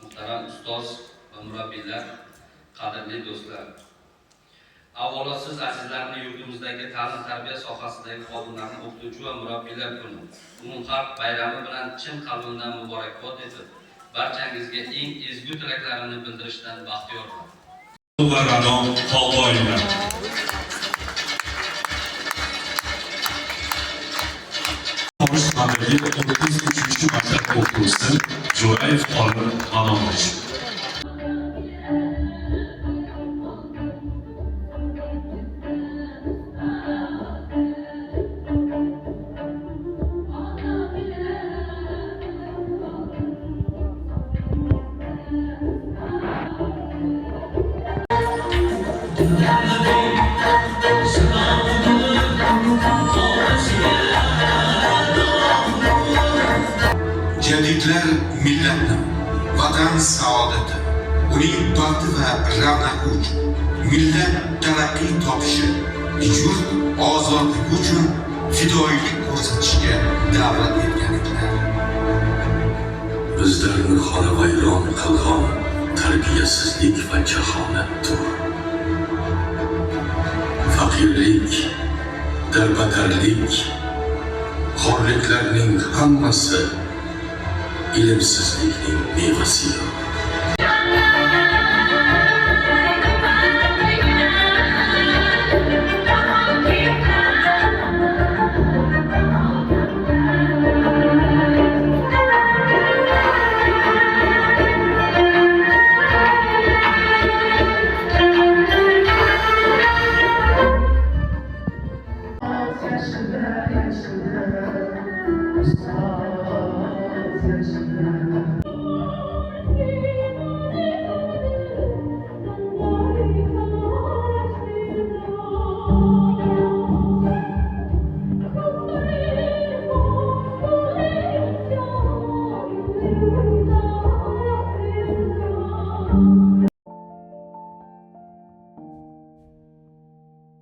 Muhtaram ustoz va murabbiylar, qadrli do'stlar. Avvalo siz azizlarni yurtimizdagi ta'lim-tarbiya sohasidagi xodimlarni o'qituvchi va murabbiylar kuni umumxalq bayrami bilan chin qalbimdan muborakbod etib, barchangizga eng ezgu tilaklarimni bildirishdan baxtiyorman. Va Ra'no Tog'oyevlar. Toshkentdagi 33-maktab o'qituvchisi Jo'rayev Xolid Manonovich. Jadidlar millatni, vatan saodati, uning baxti va ravnaqi uchun, millat taraqqiy topishi, yurt ozodligi uchun fidoyilik ko'rsatishga da'vat etgan edilar. Bizlarni xonavayron qilgan tarbiyasizlik va jaholatdir. Fakirlik, darbadarlik, xorliklarning hammasi ilimsizlikning mevasidir.